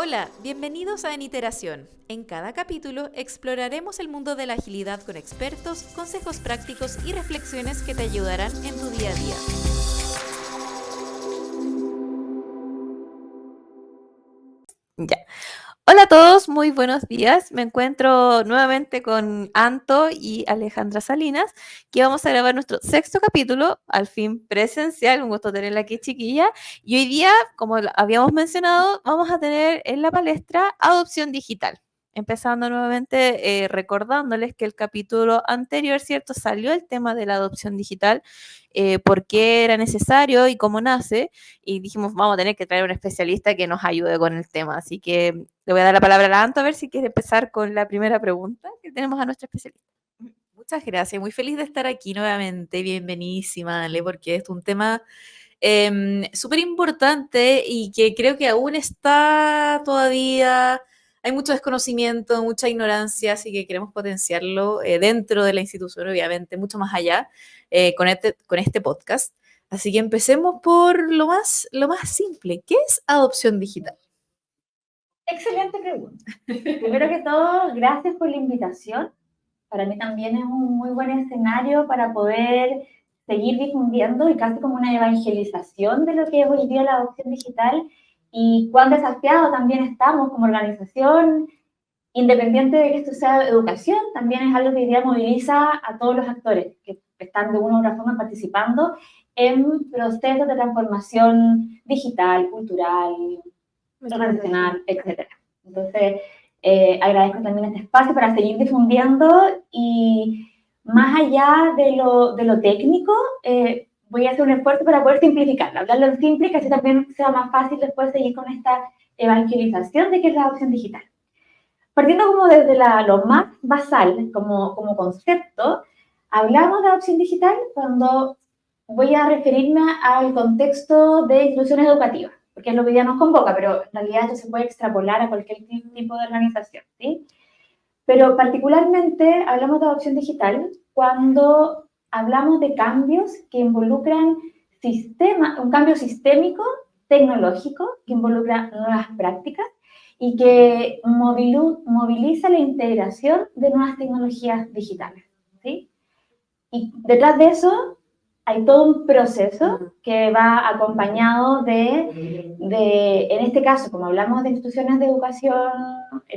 Hola, bienvenidos a En Iteración. En cada capítulo exploraremos el mundo de la agilidad con expertos, consejos prácticos y reflexiones que te ayudarán en tu día a día. Ya. Hola a todos, muy buenos días. Me encuentro nuevamente con Anto y Alejandra Salinas, que vamos a grabar nuestro sexto capítulo, al fin presencial. Un gusto tenerla aquí, chiquilla. Y hoy día, como habíamos mencionado, vamos a tener en la palestra adopción digital. Empezando nuevamente recordándoles que el capítulo anterior, ¿cierto? Salió el tema de la adopción digital, por qué era necesario y cómo nace, y dijimos, vamos a tener que traer un especialista que nos ayude con el tema. Así que le voy a dar la palabra a la Anto a ver si quiere empezar con la primera pregunta que tenemos a nuestra especialista. Muchas gracias, muy feliz de estar aquí nuevamente. Bienvenidísima, Ale, porque es un tema súper importante y que creo que aún está todavía, hay mucho desconocimiento, mucha ignorancia, así que queremos potenciarlo dentro de la institución, obviamente, mucho más allá con este podcast. Así que empecemos por lo más simple. ¿Qué es adopción digital? Excelente pregunta. Primero que todo, gracias por la invitación. Para mí también es un muy buen escenario para poder seguir difundiendo y casi como una evangelización de lo que es hoy día la adopción digital y cuán desafiados también estamos como organización, independiente de que esto sea educación, también es algo que hoy día moviliza a todos los actores que están de una u otra forma participando en procesos de transformación digital, cultural, organizacional, etcétera. Entonces, agradezco también este espacio para seguir difundiendo y más allá de lo técnico, voy a hacer un esfuerzo para poder simplificarlo, hablarlo en simple y que así también sea más fácil después seguir con esta evangelización de qué es la adopción digital. Partiendo como desde lo más basal, como concepto, hablamos de adopción digital cuando voy a referirme al contexto de instituciones educativas, porque es lo que ya nos convoca, pero en realidad esto se puede extrapolar a cualquier tipo de organización, ¿sí? Pero particularmente hablamos de adopción digital cuando hablamos de cambios que involucran un cambio sistémico, tecnológico, que involucra nuevas prácticas y que moviliza la integración de nuevas tecnologías digitales, ¿sí? Y detrás de eso hay todo un proceso que va acompañado en este caso, como hablamos de instituciones de educación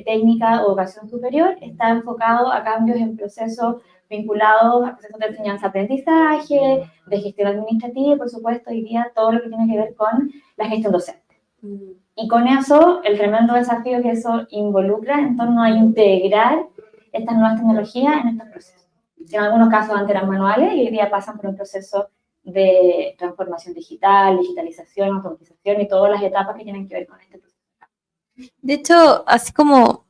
técnica o educación superior, está enfocado a cambios en procesos vinculados a procesos de enseñanza-aprendizaje, de gestión administrativa y, por supuesto, hoy día todo lo que tiene que ver con la gestión docente. Y con eso, el tremendo desafío que eso involucra en torno a integrar estas nuevas tecnologías en estos procesos. En algunos casos antes eran manuales y hoy día pasan por un proceso de transformación digital, digitalización, automatización y todas las etapas que tienen que ver con este proceso. De hecho, así como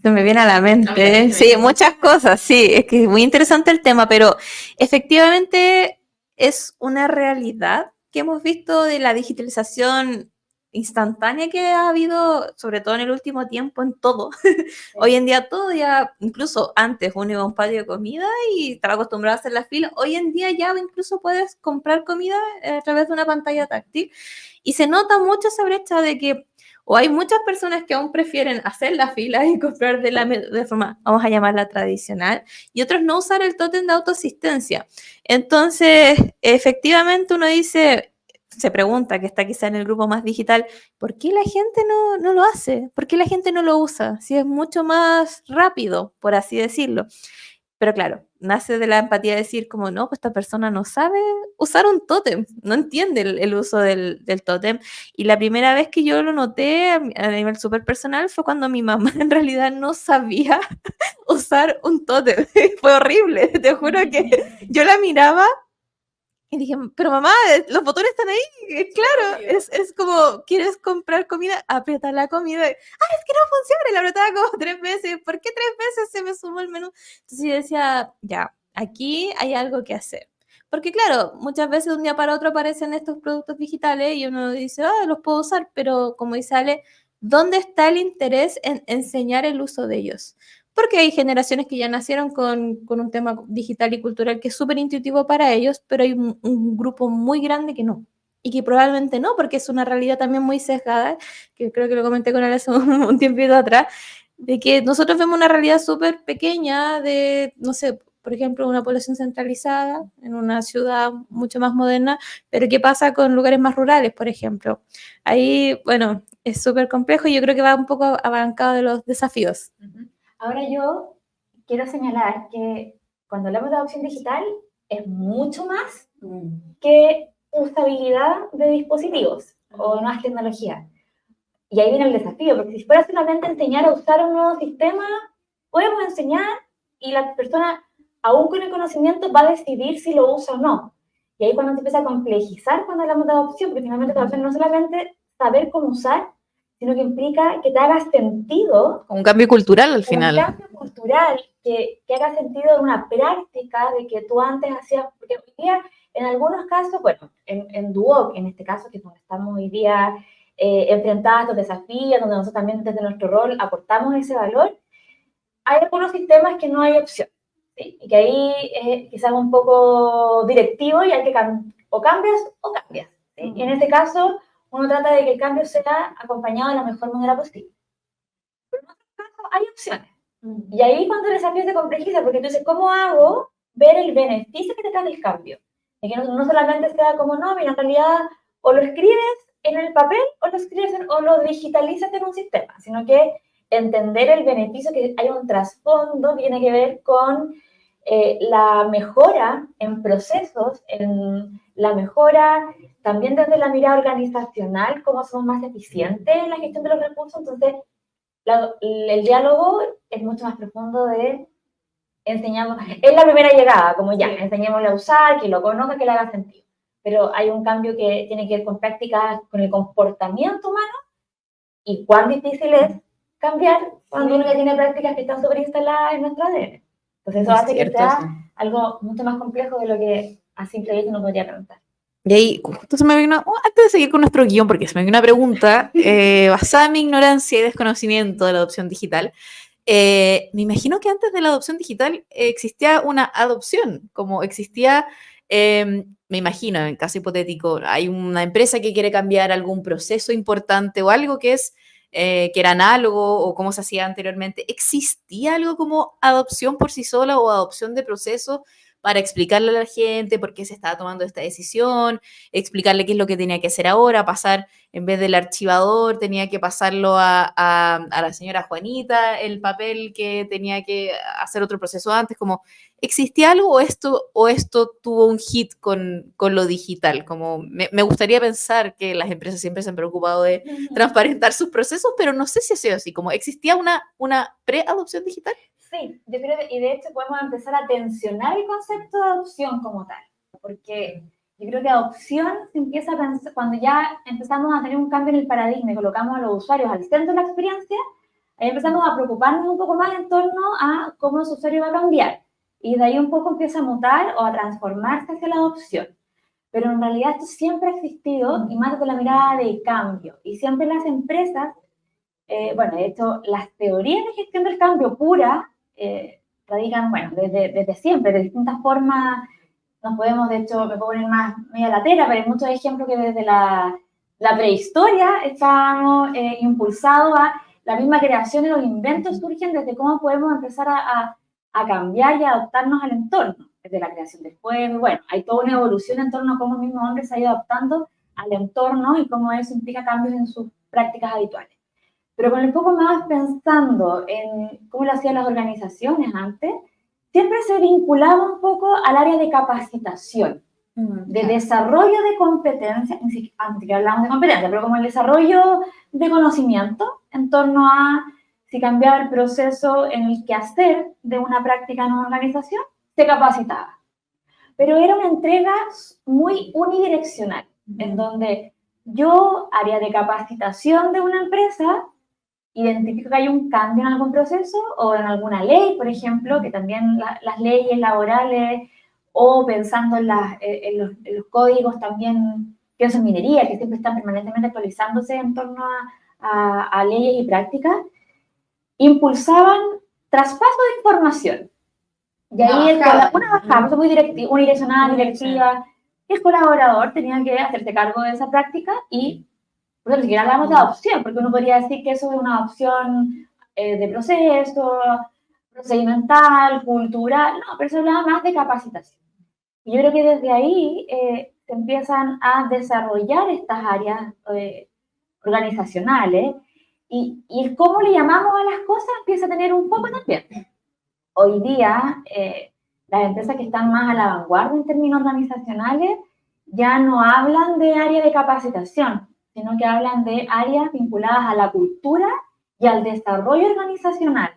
se me viene a la mente, sí, muchas cosas, sí, es que es muy interesante el tema, pero efectivamente es una realidad que hemos visto de la digitalización instantánea que ha habido, sobre todo en el último tiempo, en todo. Sí. Hoy en día todo ya, incluso antes uno iba a un patio de comida y estaba acostumbrado a hacer la fila, hoy en día ya incluso puedes comprar comida a través de una pantalla táctil y se nota mucho esa brecha de que o hay muchas personas que aún prefieren hacer la fila y comprar de forma, vamos a llamarla tradicional, y otros no usar el tótem de autoasistencia. Entonces, efectivamente uno dice, se pregunta, que está quizá en el grupo más digital, ¿por qué la gente no lo hace? ¿Por qué la gente no lo usa? Si es mucho más rápido, por así decirlo. Pero claro, nace de la empatía decir como, no, pues esta persona no sabe usar un tótem, no entiende el uso del tótem. Y la primera vez que yo lo noté a nivel súper personal fue cuando mi mamá en realidad no sabía usar un tótem. Fue horrible, te juro que yo la miraba y dije, pero mamá, los botones están ahí, claro, es como, ¿quieres comprar comida? Aprieta la comida. Es que no funciona, y la apretaba como 3 veces. ¿Por qué 3 veces se me sumó el menú? Entonces yo decía, ya, aquí hay algo que hacer. Porque claro, muchas veces de un día para otro aparecen estos productos digitales y uno dice, los puedo usar, pero como dice Ale, ¿dónde está el interés en enseñar el uso de ellos? Porque hay generaciones que ya nacieron con un tema digital y cultural que es súper intuitivo para ellos, pero hay un grupo muy grande que no. y que probablemente no, porque es una realidad también muy sesgada, que creo que lo comenté con él hace un tiempito atrás, de que nosotros vemos una realidad súper pequeña de, no sé, por ejemplo, una población centralizada en una ciudad mucho más moderna, pero ¿qué pasa con lugares más rurales, por ejemplo? Ahí, bueno, es súper complejo y yo creo que va un poco abancado de los desafíos. Ahora yo quiero señalar que cuando hablamos de adopción digital es mucho más que usabilidad de dispositivos o nuevas tecnologías. Y ahí viene el desafío, porque si fuera solamente enseñar a usar un nuevo sistema, podemos enseñar y la persona, aún con el conocimiento, va a decidir si lo usa o no. Y ahí cuando se empieza a complejizar cuando hablamos de adopción, porque finalmente la adopción no es solamente saber cómo usar, sino que implica que te haga sentido. Un cambio cultural al final. Un cambio cultural que haga sentido en una práctica de que tú antes hacías, porque hoy día, en algunos casos, bueno, en Duoc, en este caso, que es donde estamos hoy día enfrentadas a estos desafíos, donde nosotros también desde nuestro rol aportamos ese valor, hay algunos sistemas que no hay opción, ¿sí? Y que ahí es quizás un poco directivo y hay que o cambias o cambias, ¿sí? Y en este caso, uno trata de que el cambio sea acompañado de la mejor manera posible. Pero en otros casos hay opciones. Y ahí cuando el desafío se complejiza, porque tú dices, ¿cómo hago ver el beneficio que te trae el cambio? De que no solamente sea como, no, mira, en realidad o lo escribes en el papel o lo escribes o lo digitalizas en un sistema, sino que entender el beneficio, que hay un trasfondo que tiene que ver con la mejora en procesos, en la mejora también desde la mirada organizacional, cómo somos más eficientes en la gestión de los recursos. Entonces, el diálogo es mucho más profundo de enseñamos, es la primera llegada, como ya, enseñémosle a usar, que lo conozca, que le haga sentido. Pero hay un cambio que tiene que ver con prácticas, con el comportamiento humano, y cuán difícil es cambiar cuando uno ya tiene prácticas que están sobreinstaladas en nuestro ADN. Entonces eso hace que sea algo mucho más complejo de lo que a simple vista uno podría preguntar. Y ahí, justo se me vino, antes de seguir con nuestro guión, porque se me vino una pregunta basada en mi ignorancia y desconocimiento de la adopción digital. Me imagino que antes de la adopción digital existía una adopción, como existía, me imagino, en caso hipotético, hay una empresa que quiere cambiar algún proceso importante o algo que era análogo o como se hacía anteriormente. ¿Existía algo como adopción por sí sola o adopción de proceso para explicarle a la gente por qué se estaba tomando esta decisión, explicarle qué es lo que tenía que hacer ahora, pasar, en vez del archivador, tenía que pasarlo a la señora Juanita, el papel que tenía que hacer otro proceso antes, como, ¿existía algo o esto tuvo un hit con lo digital? Como me gustaría pensar que las empresas siempre se han preocupado de transparentar sus procesos, pero no sé si ha sido así, como, ¿existía una pre-adopción digital? Sí, yo creo que, y de hecho podemos empezar a tensionar el concepto de adopción como tal, porque yo creo que adopción se empieza a pensar cuando ya empezamos a tener un cambio en el paradigma y colocamos a los usuarios al centro de la experiencia, ahí empezamos a preocuparnos un poco más en torno a cómo ese usuario va a cambiar, y de ahí un poco empieza a mutar o a transformarse hacia la adopción. Pero en realidad esto siempre ha existido, y más desde la mirada de cambio, y siempre las empresas, bueno, de hecho, las teorías de gestión del cambio pura, radican, bueno, desde siempre, de distintas formas. Nos podemos, de hecho, me puedo poner más media latera, pero hay muchos ejemplos que desde la prehistoria estamos impulsados a la misma creación y los inventos surgen desde cómo podemos empezar a cambiar y adaptarnos al entorno, desde la creación del juego. Bueno, hay toda una evolución en torno a cómo el mismo hombre se ha ido adaptando al entorno y cómo eso implica cambios en sus prácticas habituales. Pero con el poco más pensando en cómo lo hacían las organizaciones antes, siempre se vinculaba un poco al área de capacitación, de desarrollo de competencias, antes que hablamos de competencia, pero como el desarrollo de conocimiento en torno a si cambiaba el proceso en el quehacer de una práctica en una organización, se capacitaba. Pero era una entrega muy unidireccional, en donde yo, área de capacitación de una empresa, identifico que hay un cambio en algún proceso o en alguna ley, por ejemplo, que también las leyes laborales o pensando en los códigos también, pienso en minería, que siempre están permanentemente actualizándose en torno a leyes y prácticas, impulsaban traspaso de información. Y ahí una bajada, muy unidireccional, directiva, el colaborador tenía que hacerse cargo de esa práctica y, por eso ni siquiera hablamos de adopción, porque uno podría decir que eso es una adopción de proceso, procedimental, cultural, no, pero se hablaba más de capacitación. Y yo creo que desde ahí se empiezan a desarrollar estas áreas organizacionales y el cómo le llamamos a las cosas empieza a tener un poco también. Hoy día, las empresas que están más a la vanguardia en términos organizacionales ya no hablan de área de capacitación, sino que hablan de áreas vinculadas a la cultura y al desarrollo organizacional.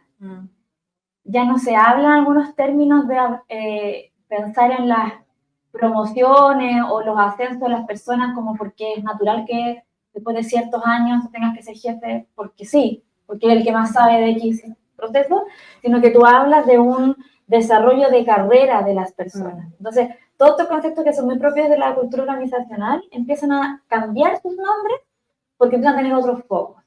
Ya no se hablan algunos términos de pensar en las promociones o los ascensos de las personas como porque es natural que después de ciertos años tengas que ser jefe porque sí, porque es el que más sabe de X proceso, sino que tú hablas de un desarrollo de carrera de las personas. Entonces, todos estos conceptos que son muy propios de la cultura organizacional empiezan a cambiar sus nombres porque empiezan a tener otros focos.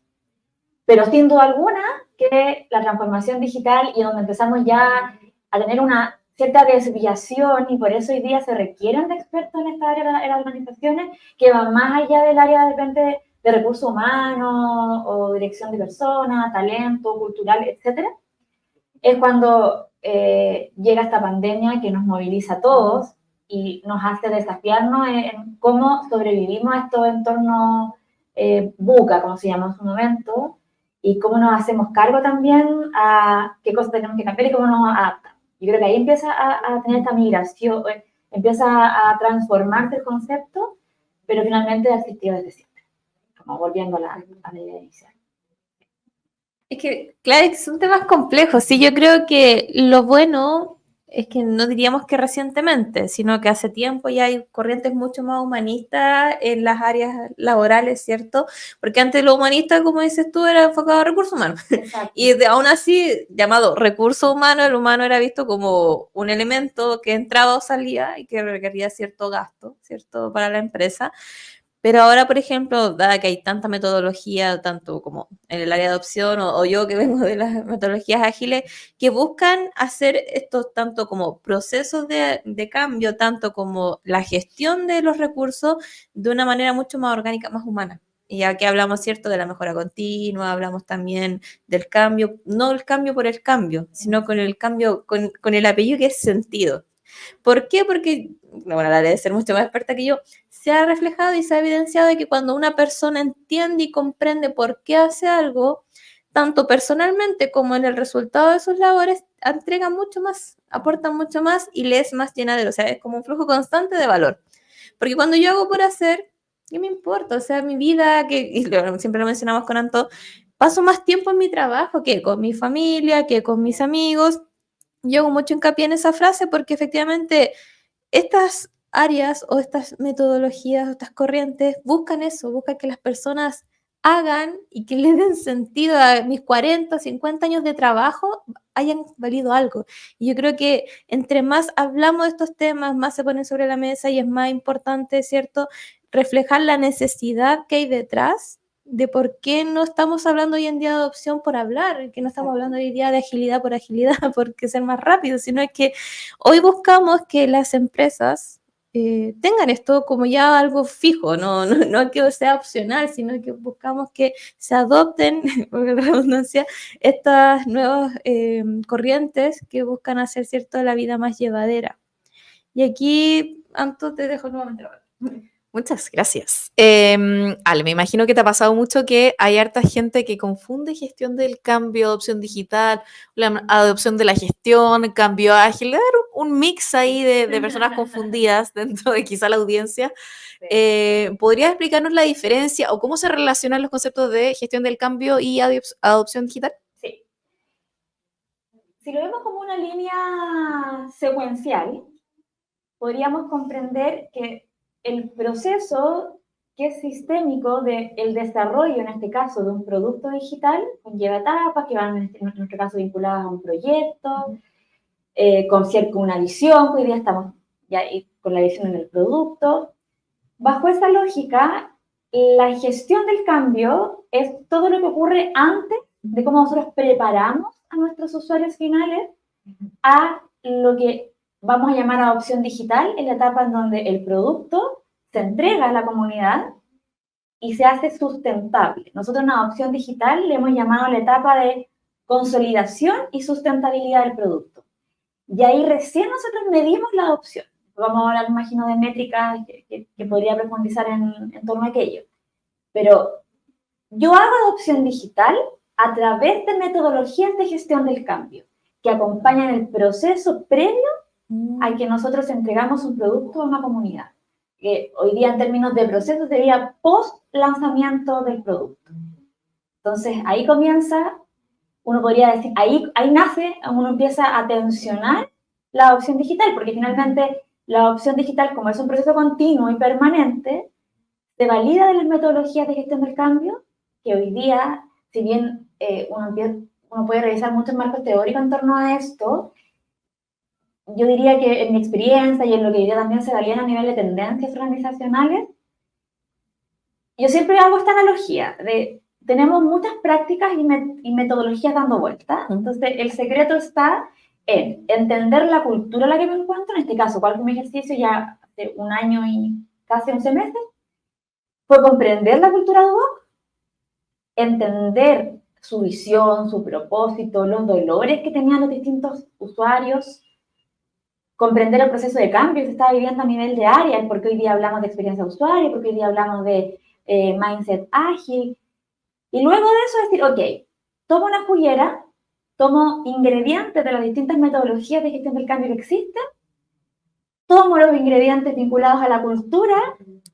Pero sin duda alguna que la transformación digital y donde empezamos ya a tener una cierta desviación y por eso hoy día se requieren de expertos en esta área de las organizaciones que van más allá del área de repente de recursos humanos o dirección de personas, talento, cultural, etcétera, es cuando llega esta pandemia que nos moviliza a todos y nos hace desafiarnos en cómo sobrevivimos a estos entornos buca, como se llama en su momento, y cómo nos hacemos cargo también a qué cosas tenemos que cambiar y cómo nos adaptamos. Yo creo que ahí empieza a tener esta migración, empieza a transformarse el concepto, pero finalmente ha existido desde siempre, como volviendo a la idea inicial. Es que, claro, es un tema complejo. Sí, yo creo que lo bueno es que no diríamos que recientemente, sino que hace tiempo ya hay corrientes mucho más humanistas en las áreas laborales, ¿cierto? Porque antes lo humanista, como dices tú, era enfocado a recursos humanos. Exacto. Y aún así, llamado recurso humano, el humano era visto como un elemento que entraba o salía y que requería cierto gasto, ¿cierto? Para la empresa. Pero ahora, por ejemplo, dada que hay tanta metodología, tanto como en el área de adopción o yo que vengo de las metodologías ágiles, que buscan hacer estos tanto como procesos de cambio, tanto como la gestión de los recursos de una manera mucho más orgánica, más humana. Y ya que hablamos, ¿cierto?, de la mejora continua, hablamos también del cambio, no el cambio por el cambio, sino con el cambio, con el apellido que es sentido. ¿Por qué? Porque, bueno, la de ser mucho más experta que yo, se ha reflejado y se ha evidenciado de que cuando una persona entiende y comprende por qué hace algo, tanto personalmente como en el resultado de sus labores, entrega mucho más, aporta mucho más y le es más llenadero. O sea, es como un flujo constante de valor. Porque cuando yo hago por hacer, ¿qué me importa? O sea, mi vida, que y siempre lo mencionamos con Anto, paso más tiempo en mi trabajo que con mi familia, que con mis amigos. Yo hago mucho hincapié en esa frase porque efectivamente estas áreas o estas metodologías o estas corrientes buscan eso, buscan que las personas hagan y que le den sentido a mis 40, 50 años de trabajo hayan valido algo. Y yo creo que entre más hablamos de estos temas, más se ponen sobre la mesa y es más importante, ¿cierto?, reflejar la necesidad que hay detrás de por qué no estamos hablando hoy en día de adopción por hablar, que no estamos hablando hoy en día de agilidad, porque ser más rápido, sino es que hoy buscamos que las empresas tengan esto como ya algo fijo, no que sea opcional, sino que buscamos que se adopten, por la redundancia, estas nuevas corrientes que buscan hacer, ¿cierto?, la vida más llevadera. Y aquí, Anto, te dejo nuevamente la palabra. Muchas gracias. Ale, me imagino que te ha pasado mucho que hay harta gente que confunde gestión del cambio, adopción digital, la adopción de la gestión, cambio ágil, un mix ahí de personas confundidas dentro de quizá la audiencia. ¿Podrías explicarnos la diferencia o cómo se relacionan los conceptos de gestión del cambio y adopción digital? Sí. Si lo vemos como una línea secuencial, podríamos comprender que el proceso que es sistémico del desarrollo, en este caso, de un producto digital, conlleva etapas que van, en nuestro caso, vinculadas a un proyecto, con una visión, que hoy día estamos ya con la visión en el producto. Bajo esa lógica, la gestión del cambio es todo lo que ocurre antes de cómo nosotros preparamos a nuestros usuarios finales a lo que vamos a llamar adopción digital, en la etapa en donde el producto se entrega a la comunidad y se hace sustentable. Nosotros en adopción digital le hemos llamado la etapa de consolidación y sustentabilidad del producto. Y ahí recién nosotros medimos la adopción. Vamos a hablar, imagino, de métricas que podría profundizar en torno a aquello. Pero yo hago adopción digital a través de metodologías de gestión del cambio que acompañan el proceso previo a que nosotros entregamos un producto a una comunidad. Que hoy día en términos de proceso sería post lanzamiento del producto. Entonces ahí comienza, uno podría decir, ahí nace, uno empieza a tensionar la adopción digital, porque finalmente la adopción digital, como es un proceso continuo y permanente, se valida de las metodologías de gestión del cambio, que hoy día, si bien uno puede revisar muchos marcos teóricos en torno a esto, yo diría que en mi experiencia y en lo que hoy día también se valida a nivel de tendencias organizacionales, yo siempre hago esta analogía de tenemos muchas prácticas y metodologías dando vueltas. Entonces, el secreto está en entender la cultura en la que me encuentro. En este caso, cuál fue mi ejercicio ya hace un año y casi 11 meses, fue comprender la cultura Duoc, entender su visión, su propósito, los dolores que tenían los distintos usuarios, comprender el proceso de cambio que se estaba viviendo a nivel de área, porque hoy día hablamos de experiencia de usuario, porque hoy día hablamos de mindset ágil. Y luego de eso decir, ok, tomo una juguera, tomo ingredientes de las distintas metodologías de gestión del cambio que existen, tomo los ingredientes vinculados a la cultura,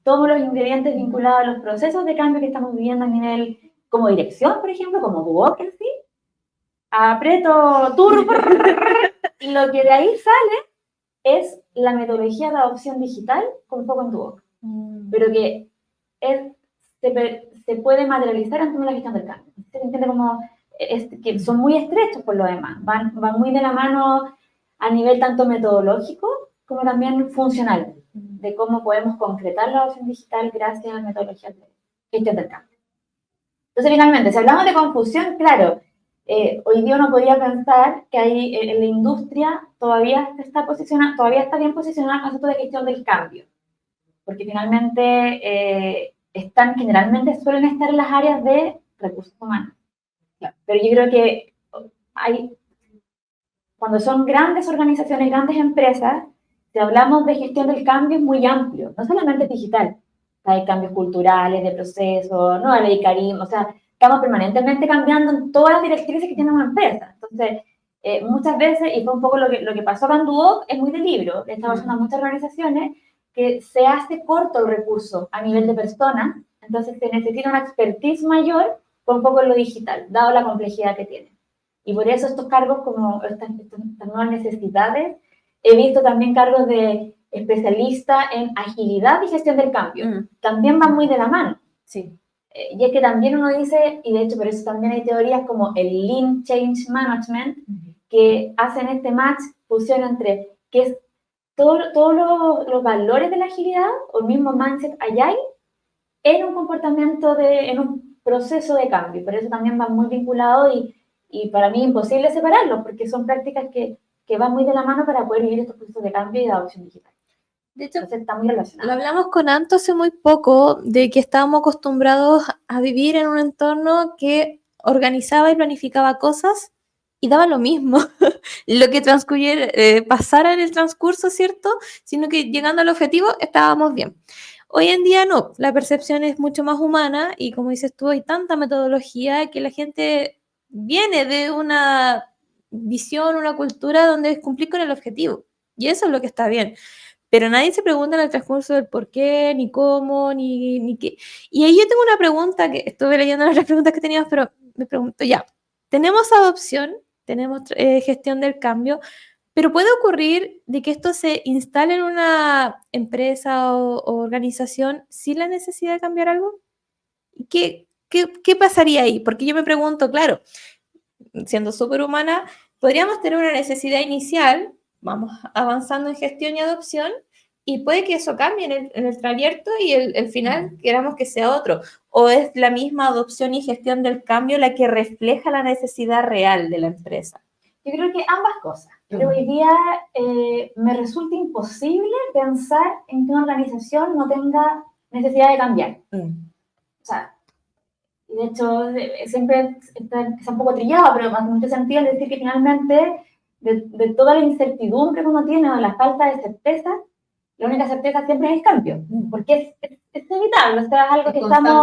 tomo los ingredientes vinculados a los procesos de cambio que estamos viviendo a nivel como dirección, por ejemplo, como Duoc en sí, aprieto turbo, y lo que de ahí sale es la metodología de adopción digital con foco en Duoc, pero que se puede materializar en la gestión del cambio. Se entiende como que son muy estrechos por lo demás, van muy de la mano a nivel tanto metodológico como también funcional, de cómo podemos concretar la adopción digital gracias a metodologías de gestión del cambio. Entonces, finalmente, si hablamos de confusión, claro, hoy día uno podría pensar que ahí en la industria todavía está bien posicionada el concepto de gestión del cambio, porque finalmente generalmente suelen estar en las áreas de recursos humanos. Pero yo creo que cuando son grandes organizaciones, grandes empresas, si hablamos de gestión del cambio es muy amplio, no solamente digital. Hay cambios culturales, de proceso, no la ley Karim, o sea, estamos permanentemente cambiando en todas las directrices que tiene una empresa. Entonces, muchas veces, y fue un poco lo que pasó con Duoc, es muy de libro, le está pasando a muchas organizaciones que se hace corto el recurso a nivel de personas, entonces se necesita una expertise mayor con un poco en lo digital, dado la complejidad que tiene. Y por eso estos cargos, como estas nuevas necesidades, he visto también cargos de especialista en agilidad y gestión del cambio. También van muy de la mano. Sí. Y es que también uno dice, y de hecho por eso también hay teorías como el Lean Change Management, que hacen este match, fusión entre que es todos los valores de la agilidad, o el mismo mindset agile, en un comportamiento, en un proceso de cambio. Por eso también van muy vinculados y para mí es imposible separarlos, porque son prácticas que van muy de la mano para poder vivir estos procesos de cambio y de adopción digital. De hecho, entonces está muy relacionado. Lo hablamos con Anto hace muy poco, de que estábamos acostumbrados a vivir en un entorno que organizaba y planificaba cosas y daba lo mismo lo que pasara en el transcurso, ¿cierto? Sino que llegando al objetivo estábamos bien. Hoy en día no, la percepción es mucho más humana y como dices tú, hay tanta metodología que la gente viene de una visión, una cultura donde es cumplir con el objetivo y eso es lo que está bien. Pero nadie se pregunta en el transcurso del por qué, ni cómo, ni qué. Y ahí yo tengo una pregunta, que estuve leyendo las preguntas que teníamos, pero me pregunto, ya, tenemos adopción, tenemos gestión del cambio, pero ¿puede ocurrir de que esto se instale en una empresa o organización sin la necesidad de cambiar algo? ¿Qué pasaría ahí? Porque yo me pregunto, claro, siendo superhumana, podríamos tener una necesidad inicial, vamos avanzando en gestión y adopción, y puede que eso cambie en el trayecto y el final queramos que sea otro. ¿O es la misma adopción y gestión del cambio la que refleja la necesidad real de la empresa? Yo creo que ambas cosas. Pero hoy día me resulta imposible pensar en que una organización no tenga necesidad de cambiar. O sea, de hecho, siempre está un poco trillado, pero hace mucho sentido decir que finalmente, de toda la incertidumbre que uno tiene o la falta de certeza, la única certeza siempre es el cambio, porque es inevitable, o sea, es algo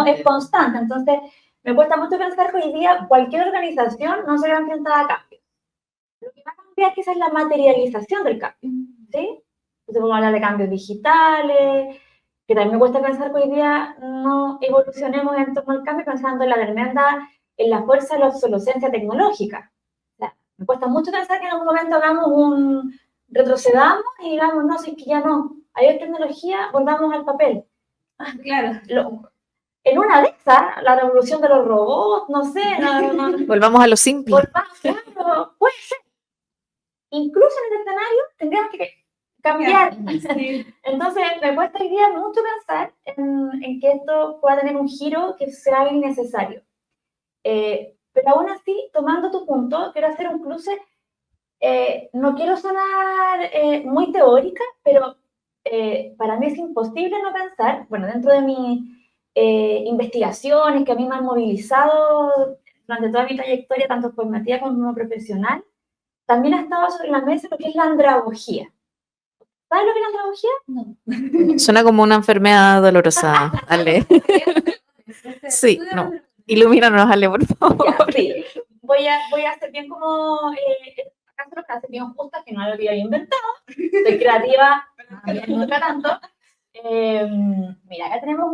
que es constante. Entonces, me cuesta mucho pensar que hoy día cualquier organización no se va a enfrentar a cambios. Lo que va a cambiar quizás es la materialización del cambio, ¿sí? Entonces, podemos hablar de cambios digitales, que también me cuesta pensar que hoy día no evolucionemos en torno al cambio pensando en la tremenda, en la fuerza de la obsolescencia tecnológica. O sea, me cuesta mucho pensar que en algún momento retrocedamos y digamos, no, si es que ya no, hay tecnología, volvamos al papel. Claro. En una de esas, la revolución de los robots, no sé. Volvamos a lo simple. Claro, puede ser. Incluso en el escenario tendríamos que cambiar. Sí. Entonces, me cuesta hoy día mucho pensar en que esto pueda tener un giro que sea innecesario. Pero aún así, tomando tu punto, quiero hacer un cruce. No quiero sonar muy teórica, pero para mí es imposible no pensar, bueno, dentro de mis investigaciones que a mí me han movilizado durante toda mi trayectoria, tanto formativa como profesional, también ha estado sobre la mesa lo que es la andragogía. ¿Sabes lo que es la andragogía? No. Suena como una enfermedad dolorosa, Ale. Sí, no. Ilumínanos, Ale, por favor. Ya, sí. Voy a hacer bien como... acá se lo hace bien justa, que no lo había inventado. Soy creativa, nunca tanto. Mira, acá tenemos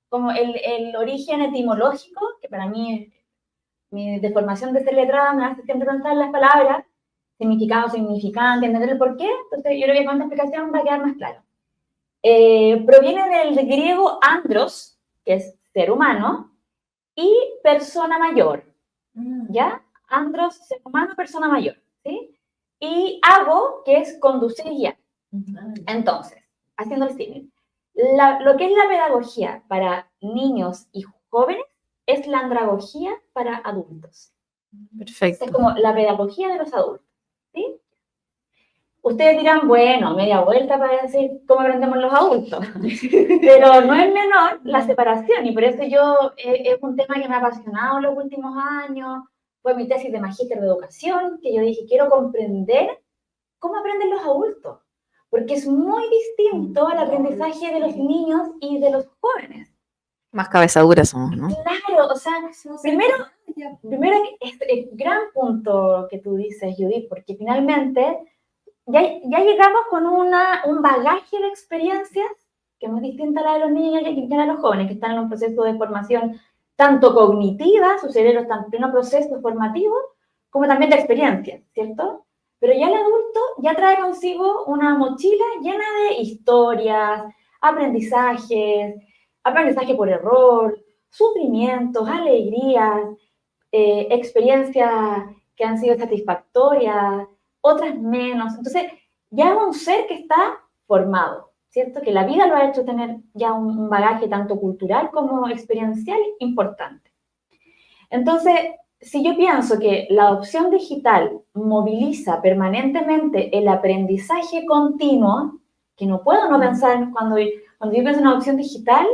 como el origen etimológico, que para mí, mi deformación de ser letrada me hace siempre pensar las palabras, significado, significante, entender el porqué. Entonces, yo creo que con esta explicación va a quedar más claro. Proviene del griego andros, que es ser humano, y persona mayor, ¿ya? Andros, ser humano, persona mayor, ¿sí? Y ago, que es conducir y guiar. Entonces, haciendo el símil, lo que es la pedagogía para niños y jóvenes es la andragogía para adultos. Perfecto. Es como la pedagogía de los adultos, ¿sí? Ustedes dirán, bueno, media vuelta para decir cómo aprendemos los adultos, pero no es menor la separación, y por eso es un tema que me ha apasionado en los últimos años. Fue mi tesis de magíster de educación, que yo dije, quiero comprender cómo aprenden los adultos, porque es muy distinto al aprendizaje de los niños y de los jóvenes. Más cabezaduras somos, ¿no? Claro, o sea, primero este gran punto que tú dices, Judith, porque finalmente ya llegamos con un bagaje de experiencias que es muy distinta a la de los niños y a la de los jóvenes, que están en un proceso de formación tanto cognitiva, su cerebro está en pleno proceso formativo, como también de experiencias, ¿cierto? Pero ya el adulto ya trae consigo una mochila llena de historias, aprendizaje por error, sufrimientos, alegrías, experiencias que han sido satisfactorias, otras menos. Entonces, ya es un ser que está formado, ¿cierto? Que la vida lo ha hecho tener ya un bagaje tanto cultural como experiencial importante. Entonces, si yo pienso que la adopción digital moviliza permanentemente el aprendizaje continuo, que no puedo no pensar cuando yo pienso en adopción digital,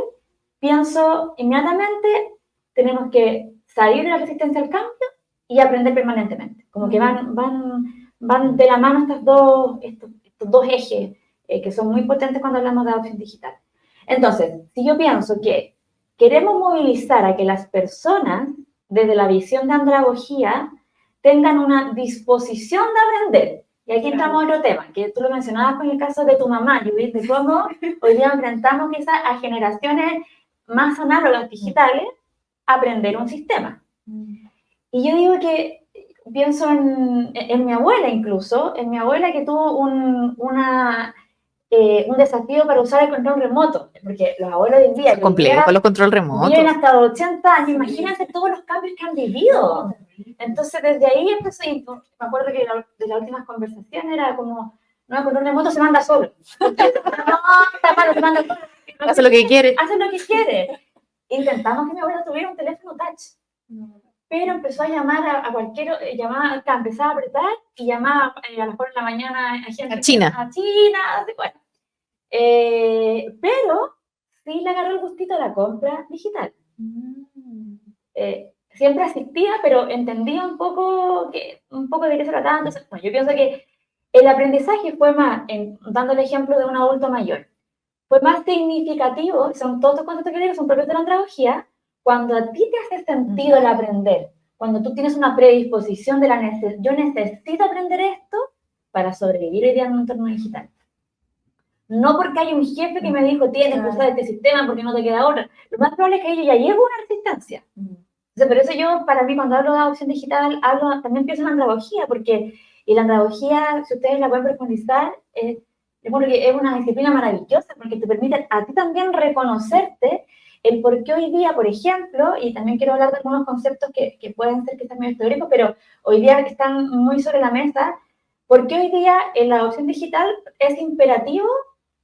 pienso inmediatamente tenemos que salir de la resistencia al cambio y aprender permanentemente. Como que van de la mano estos dos ejes que son muy potentes cuando hablamos de adopción digital. Entonces, si yo pienso que queremos movilizar a que las personas, desde la visión de andragogía, tengan una disposición de aprender. Y aquí entramos a otro tema, que tú lo mencionabas con el caso de tu mamá, Judith, de cómo hoy día enfrentamos quizás a generaciones más análogas digitales a aprender un sistema. Y yo digo que pienso en mi abuela incluso, en mi abuela que tuvo un desafío para usar el control remoto, porque los abuelos de hoy día... Es complejo los control remotos. Viven hasta 80 años, imagínense todos los cambios que han vivido. Entonces, desde ahí empezó, y me acuerdo que de las últimas conversaciones era como, no, el control remoto se manda solo. No, se manda solo. Hace lo que quiere. Hace lo que quiere. Intentamos que mi abuela tuviera un teléfono touch, pero empezó a llamar a cualquier, empezaba a apretar y llamaba a las 4 de la mañana a gente. A China. A China, bueno. Pero sí le agarró el gustito a la compra digital. Siempre asistía, pero entendía un poco de qué se trataba. Entonces, bueno, yo pienso que el aprendizaje fue más, dando el ejemplo de un adulto mayor, fue más significativo, son todos los conceptos que digo, son propios de la andragogía, cuando a ti te hace sentido el aprender, cuando tú tienes una predisposición de yo necesito aprender esto para sobrevivir hoy día en un entorno digital. No porque hay un jefe que me dijo, tienes que usar este sistema porque no te queda otra. Lo más probable es que yo ya llevo una resistencia. Entonces, por eso yo, para mí, cuando hablo de adopción digital, también pienso en andragogía, porque y la andragogía, si ustedes la pueden profundizar, bueno, que es una disciplina maravillosa porque te permite a ti también reconocerte el por qué hoy día, por ejemplo, y también quiero hablar de algunos conceptos que pueden ser quizás medio teóricos, pero hoy día están muy sobre la mesa, por qué hoy día en la adopción digital es imperativo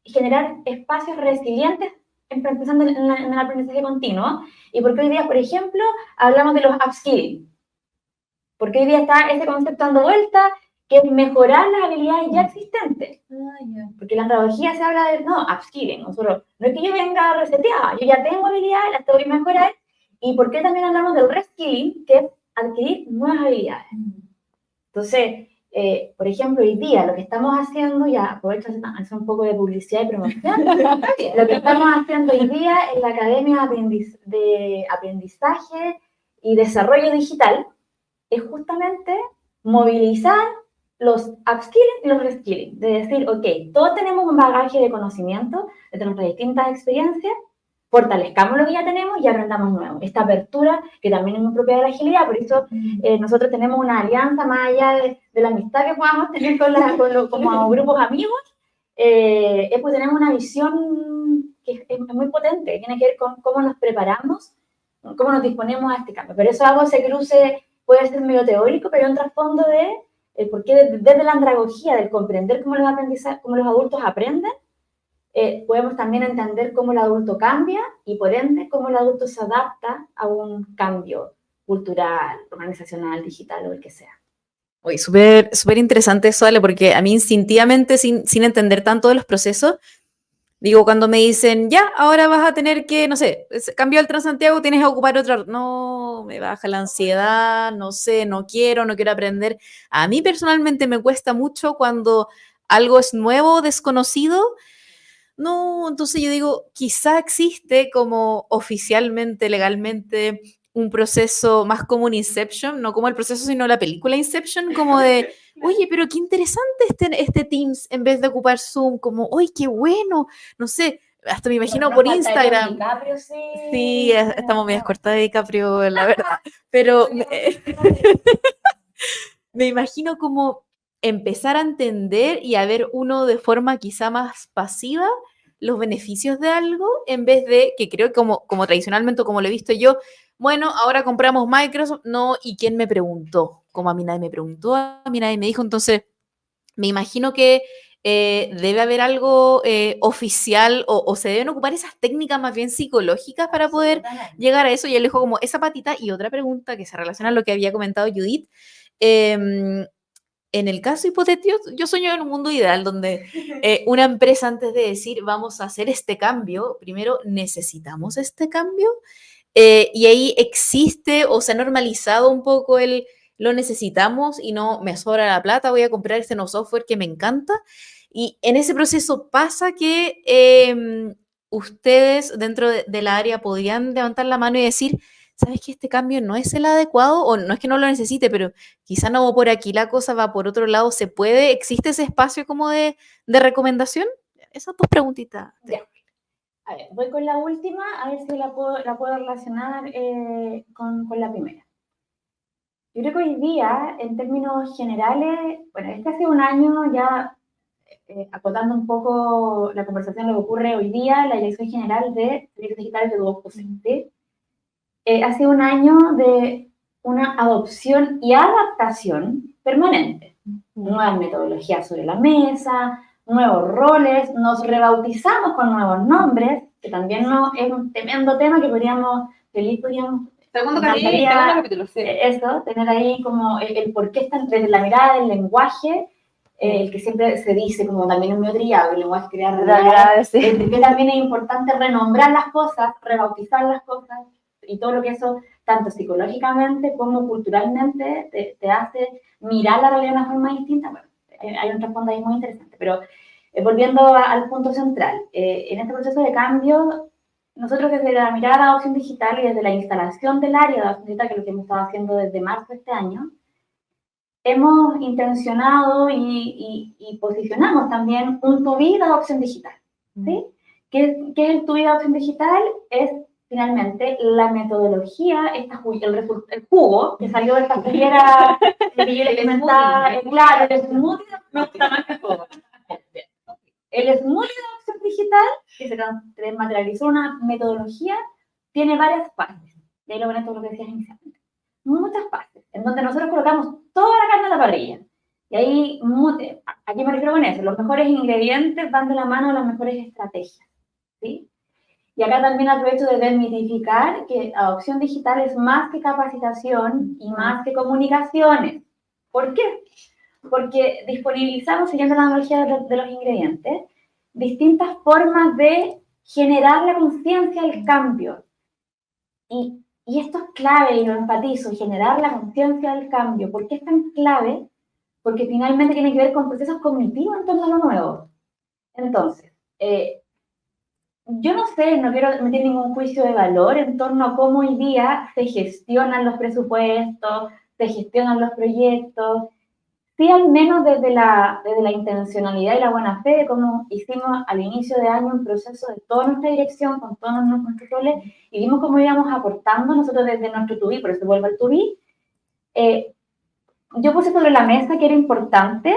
generar espacios resilientes empezando en el aprendizaje continuo, y por qué hoy día, por ejemplo, hablamos de los upskilling, porque hoy día está ese concepto dando vuelta, que es mejorar las habilidades ya existentes. Porque en la andragogía se habla de, no, upskilling. Nosotros, no es que yo venga reseteada, yo ya tengo habilidades, las tengo que mejorar. ¿Y por qué también hablamos del reskilling, que es adquirir nuevas habilidades? Entonces, por ejemplo, hoy día lo que estamos haciendo, ya aprovecho hacer un poco de publicidad y promoción, lo que estamos haciendo hoy día en la Academia de Aprendizaje y Desarrollo Digital es justamente movilizar los upskilling y los reskilling, de decir, ok, todos tenemos un bagaje de conocimiento de nuestras distintas experiencias, fortalezcamos lo que ya tenemos y aprendamos nuevo. Esta apertura, que también es muy propia de la agilidad, por eso nosotros tenemos una alianza más allá de la amistad que podamos tener como grupos amigos, pues tenemos una visión que es muy potente, que tiene que ver con cómo nos preparamos, cómo nos disponemos a este cambio. Pero eso algo se cruce, puede ser medio teórico, pero hay un trasfondo de por qué desde la andragogía, del comprender cómo los adultos aprenden, podemos también entender cómo el adulto cambia y por ende cómo el adulto se adapta a un cambio cultural, organizacional, digital o el que sea. Uy, súper interesante eso, Ale, porque a mí instintivamente, sin entender tanto de los procesos, digo, cuando me dicen, ya, ahora vas a tener que, no sé, cambió el Transantiago, tienes que ocupar otra, no, me baja la ansiedad, no sé, no quiero aprender. A mí personalmente me cuesta mucho cuando algo es nuevo, desconocido. No, entonces yo digo, quizá existe como oficialmente, legalmente, un proceso más como un Inception, no como el proceso, sino la película Inception, como de, oye, pero qué interesante este Teams en vez de ocupar Zoom, como, oye, qué bueno, no sé, hasta me imagino por Instagram. DiCaprio, sí, estamos medio cortas de DiCaprio, la verdad, pero me imagino como empezar a entender y a ver uno de forma quizá más pasiva los beneficios de algo, en vez de, que creo que como tradicionalmente, como lo he visto yo, bueno, ahora compramos Microsoft, no, ¿y quién me preguntó? Como a mí nadie me preguntó, a mí nadie me dijo, entonces me imagino que debe haber algo oficial o se deben ocupar esas técnicas más bien psicológicas para poder llegar a eso. Y yo le dejo como esa patita y otra pregunta que se relaciona a lo que había comentado Judith. En el caso hipotético, yo sueño en un mundo ideal donde una empresa, antes de decir vamos a hacer este cambio, primero necesitamos este cambio, y ahí existe o se ha normalizado un poco lo necesitamos y no me sobra la plata, voy a comprar este nuevo software que me encanta. Y en ese proceso pasa que ustedes dentro del área podrían levantar la mano y decir, ¿sabes que este cambio no es el adecuado? O no es que no lo necesite, pero quizá no va por aquí la cosa, va por otro lado. ¿Se puede? ¿Existe ese espacio como de recomendación? Esas dos preguntitas. Ya. A ver, voy con la última, a ver si la puedo relacionar con la primera. Yo creo que hoy día, en términos generales, bueno, es casi un año ya, acotando un poco la conversación, lo que ocurre hoy día, la Dirección General de Servicios Digitales de Duoc, ¿sí? Ha sido un año de una adopción y adaptación permanente. Nuevas metodologías sobre la mesa, nuevos roles, nos rebautizamos con nuevos nombres, que también no es un tremendo tema que podríamos Segundo capítulo, sí. Eso, tener ahí como el por qué están, desde la mirada del lenguaje, el que siempre se dice, como también en mi trillado, el lenguaje crea realidades, sí. Que también es importante renombrar las cosas, rebautizar las cosas, y todo lo que eso, tanto psicológicamente como culturalmente, te hace mirar la realidad de una forma distinta. Bueno, hay un trasfondo ahí muy interesante, pero volviendo al punto central, en este proceso de cambio, nosotros desde la mirada de adopción digital y desde la instalación del área de adopción digital, que es lo que hemos estado haciendo desde marzo de este año, hemos intencionado y posicionamos también un to-be de adopción digital. ¿Sí? ¿Qué es el to-be de adopción digital? Es finalmente la metodología, el jugo que salió de esta juguera que yo les comentaba, claro, el smoothie, me gusta más que el jugo. El smoothie de adopción digital, que se materializó una metodología, tiene varias partes. De ahí lo conecto con lo que decías inicialmente. Muchas partes, en donde nosotros colocamos toda la carne en la parrilla. Y ahí, aquí me refiero con eso, los mejores ingredientes van de la mano de las mejores estrategias. ¿Sí? Y acá también aprovecho de desmitificar que adopción digital es más que capacitación y más que comunicaciones. ¿Por qué? Porque disponibilizamos, siguiendo la analogía de los ingredientes, distintas formas de generar la conciencia del cambio. Y esto es clave, y lo enfatizo, generar la conciencia del cambio. ¿Por qué es tan clave? Porque finalmente tiene que ver con procesos cognitivos en torno a lo nuevo. Entonces, yo no sé, no quiero emitir ningún juicio de valor en torno a cómo hoy día se gestionan los presupuestos, se gestionan los proyectos. Sí, al menos desde la intencionalidad y la buena fe, como hicimos al inicio de año un proceso de toda nuestra dirección, con todos nuestros roles, y vimos cómo íbamos aportando nosotros desde nuestro to-be, por eso vuelvo al to-be. Yo puse sobre la mesa que era importante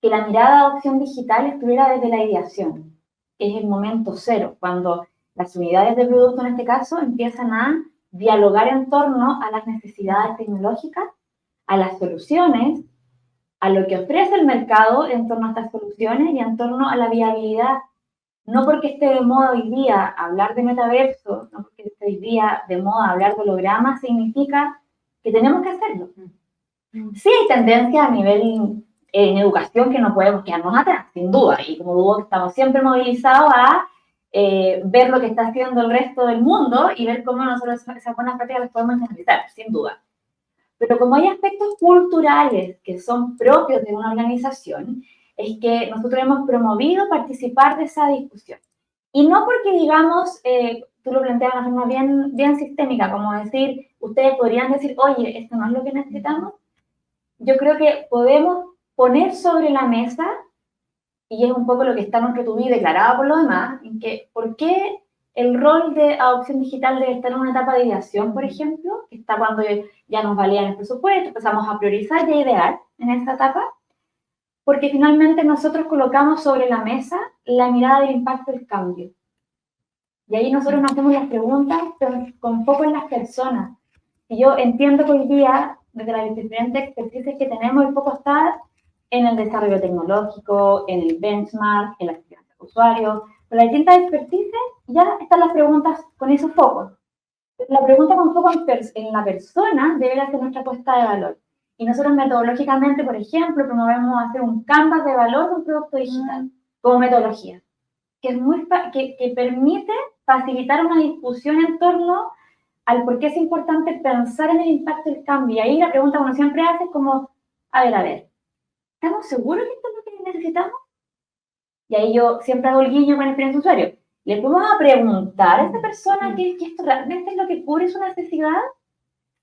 que la mirada de adopción digital estuviera desde la ideación, que es el momento cero, cuando las unidades de producto, en este caso, empiezan a dialogar en torno a las necesidades tecnológicas, a las soluciones, a lo que ofrece el mercado en torno a estas soluciones y en torno a la viabilidad. No porque esté de moda hoy día hablar de metaverso, no porque esté hoy día de moda hablar de hologramas, significa que tenemos que hacerlo. Sí hay tendencias a nivel en educación que no podemos quedarnos atrás, sin duda, y como digo, estamos siempre movilizados a ver lo que está haciendo el resto del mundo y ver cómo nosotros esas buenas prácticas las podemos internalizar, sin duda. Pero como hay aspectos culturales que son propios de una organización, es que nosotros hemos promovido participar de esa discusión. Y no porque digamos, tú lo planteas de una forma bien sistémica, como decir, ustedes podrían decir, oye, esto no es lo que necesitamos. Yo creo que podemos poner sobre la mesa, y es un poco lo que está en nuestro to-be declarado por los demás, en que por qué el rol de adopción digital debe estar en una etapa de ideación, por ejemplo, que está cuando ya nos valían el presupuesto, empezamos a priorizar y a idear en esta etapa, porque finalmente nosotros colocamos sobre la mesa la mirada del impacto del cambio. Y ahí nosotros nos hacemos las preguntas, pero con foco en las personas. Y yo entiendo que hoy día, desde las diferentes expertices que tenemos, el foco está en el desarrollo tecnológico, en el benchmark, en la experiencia de usuario. Con las distintas expertices ya están las preguntas con esos focos. La pregunta con foco en la persona debe ser nuestra apuesta de valor. Y nosotros metodológicamente, por ejemplo, promovemos hacer un canvas de valor de un producto digital como metodología, que, que permite facilitar una discusión en torno al por qué es importante pensar en el impacto del cambio. Y ahí la pregunta que uno siempre hace es como, a ver, ¿estamos seguros que esto es lo que necesitamos? Y ahí yo siempre hago el guiño con experiencia de usuario. ¿Le podemos preguntar a esta persona que esto realmente es lo que cubre su necesidad?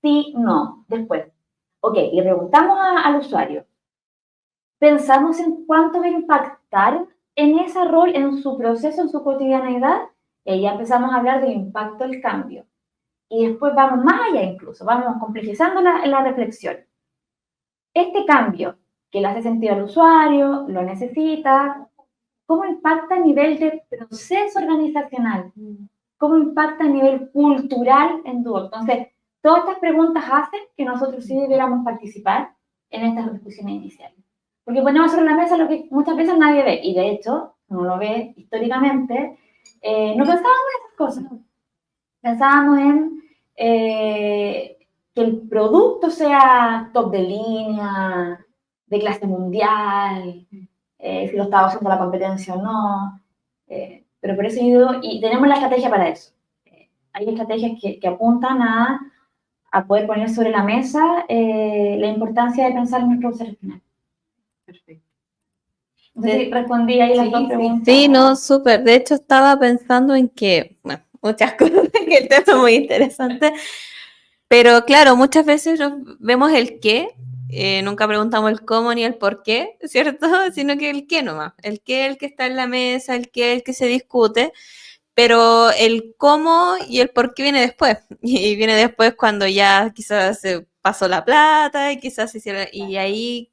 Sí, no, después. Ok, le preguntamos al usuario. ¿Pensamos en cuánto va a impactar en ese rol, en su proceso, en su cotidianeidad? Y ahí ya empezamos a hablar del impacto del cambio. Y después vamos más allá incluso, vamos complejizando la reflexión. Este cambio que le hace sentido al usuario, lo necesita, ¿cómo impacta a nivel de proceso organizacional? ¿Cómo impacta a nivel cultural en Duoc? Entonces, todas estas preguntas hacen que nosotros sí debiéramos participar en estas discusiones iniciales. Porque ponemos sobre la mesa lo que muchas veces nadie ve, y de hecho, uno lo ve históricamente, no pensábamos en esas cosas. Pensábamos en que el producto sea top de línea, de clase mundial, si lo estaba haciendo la competencia o no. Pero por eso yo digo, y tenemos la estrategia para eso. Hay estrategias que apuntan a poder poner sobre la mesa la importancia de pensar en nuestro usuario final. Perfecto. No sé si respondí ahí las dos preguntas. Sí, no, súper. De hecho, estaba pensando en que, bueno, muchas cosas que el tema es muy interesante, pero claro, muchas veces vemos el qué, nunca preguntamos el cómo ni el por qué, ¿cierto? Sino que el qué nomás. El qué, el que está en la mesa, el que se discute, pero el cómo y el por qué viene después. Y viene después cuando ya quizás se pasó la plata y quizás se hicieron, y ahí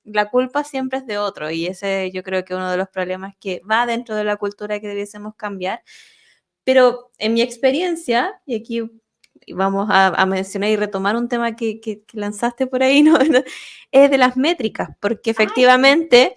la culpa siempre es de otro, y ese yo creo que es uno de los problemas que va dentro de la cultura que debiésemos cambiar. Pero en mi experiencia, y aquí vamos a mencionar y retomar un tema que lanzaste por ahí, ¿no? Es de las métricas, porque efectivamente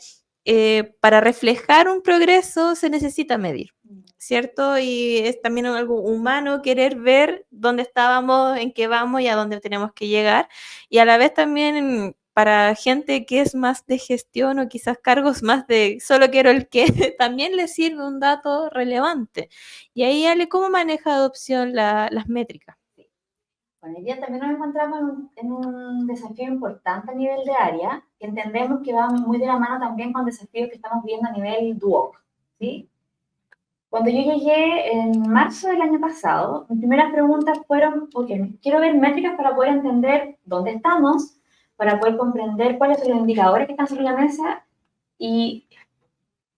para reflejar un progreso se necesita medir, ¿cierto? Y es también algo humano querer ver dónde estábamos, en qué vamos y a dónde tenemos que llegar. Y a la vez también para gente que es más de gestión o quizás cargos más de solo quiero el qué, también le sirve un dato relevante. Y ahí, Ale, ¿cómo maneja adopción las métricas? Bueno, hoy día también nos encontramos en un desafío importante a nivel de área, que entendemos que va muy de la mano también con desafíos que estamos viendo a nivel DUOC, ¿sí? Cuando yo llegué en marzo del año pasado, mis primeras preguntas fueron, ok, quiero ver métricas para poder entender dónde estamos, para poder comprender cuáles son los indicadores que están sobre la mesa y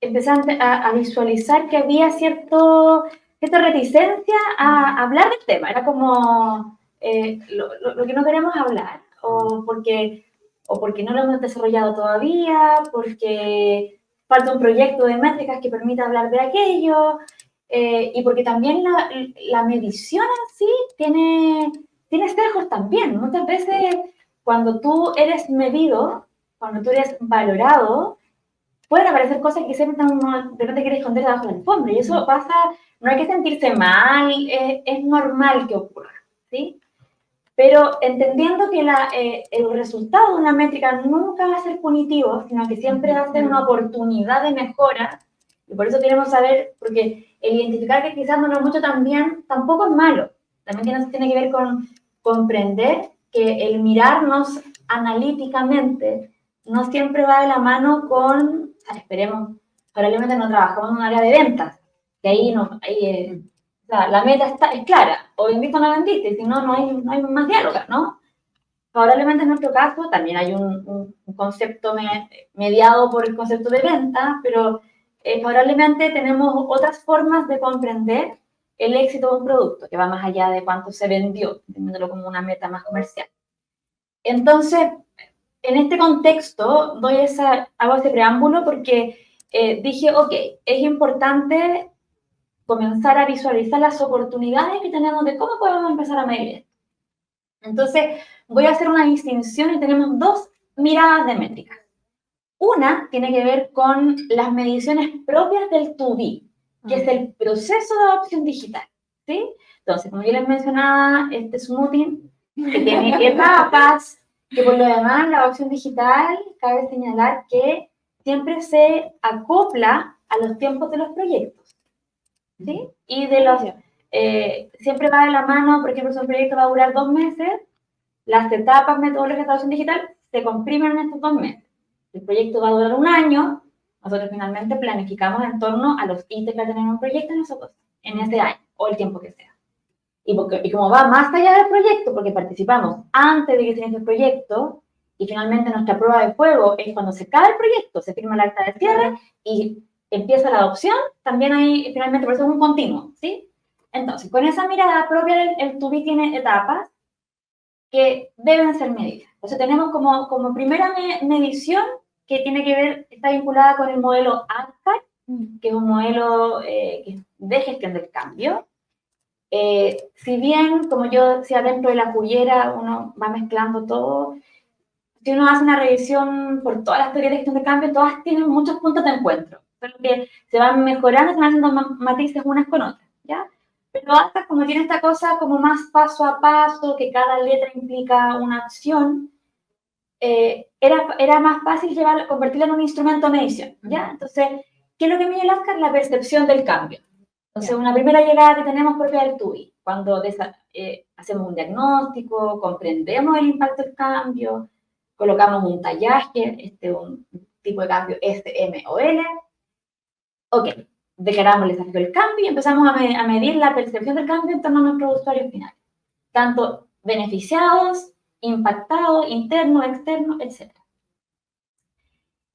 empecé a visualizar que había cierta reticencia a hablar del tema. Era como lo que no queremos hablar, o porque no lo hemos desarrollado todavía, porque falta un proyecto de métricas que permita hablar de aquello, y porque también la medición en sí tiene sesgos también. Muchas veces cuando tú eres medido, cuando tú eres valorado, pueden aparecer cosas que siempre de repente quieres esconder debajo del alfombra, y eso pasa, no hay que sentirse mal, es normal que ocurra, ¿sí? Pero entendiendo que el resultado de una métrica nunca va a ser punitivo, sino que siempre va a ser una oportunidad de mejora, y por eso queremos saber, porque el identificar que quizás no lo mucho también, tampoco es malo, también tiene que ver con comprender que el mirarnos analíticamente no siempre va de la mano con, esperemos, probablemente no trabajamos en un área de ventas, que ahí, o sea, la meta es clara, o vendiste o no vendiste, si no, no hay más diálogo, ¿no? Probablemente en nuestro caso también hay un concepto mediado por el concepto de venta, pero probablemente tenemos otras formas de comprender el éxito de un producto, que va más allá de cuánto se vendió, entendiéndolo como una meta más comercial. Entonces, en este contexto, hago ese preámbulo porque dije, ok, es importante comenzar a visualizar las oportunidades que tenemos de cómo podemos empezar a medir esto. Entonces, voy a hacer una distinción y tenemos dos miradas de métricas. Una tiene que ver con las mediciones propias del 2D, que es el proceso de adopción digital, ¿sí? Entonces, como yo les mencionaba, este smoothing que tiene etapas, que por lo demás la adopción digital, cabe señalar que siempre se acopla a los tiempos de los proyectos, ¿sí? Y siempre va de la mano, por ejemplo, si un proyecto va a durar 2 meses, las etapas metodológicas de adopción digital se comprimen en estos 2 meses. El proyecto va a durar 1 año, nosotros finalmente planificamos en torno a los ítems que va a tener un proyecto en ese año, o el tiempo que sea. Y como va más allá del proyecto, porque participamos antes de que se inicie el proyecto, y finalmente nuestra prueba de fuego es cuando se cae el proyecto, se firma el acta de cierre y empieza la adopción, también hay finalmente, por eso es un continuo, ¿sí? Entonces, con esa mirada propia, el TUBI tiene etapas que deben ser medidas. Entonces, tenemos como primera medición que tiene que ver, está vinculada con el modelo ANCAR, que es un modelo de gestión del cambio. Si bien, como yo decía, dentro de la cullera uno va mezclando todo, si uno hace una revisión por todas las teorías de gestión de cambio, todas tienen muchos puntos de encuentro, pero que se van mejorando, se van haciendo matices unas con otras, ¿ya? Pero Atlas, como tiene esta cosa como más paso a paso, que cada letra implica una acción, era más fácil convertirla en un instrumento de medición, ¿ya? Entonces, ¿qué es lo que mide el ASCAR? La percepción del cambio. Entonces, una primera llegada que tenemos propia del TUI, cuando hacemos un diagnóstico, comprendemos el impacto del cambio, colocamos un tallaje, un tipo de cambio S, M o L. Ok, declaramos el desafío del cambio y empezamos a medir la percepción del cambio en torno a nuestros usuarios finales, tanto beneficiados, impactados, internos, externos, etc.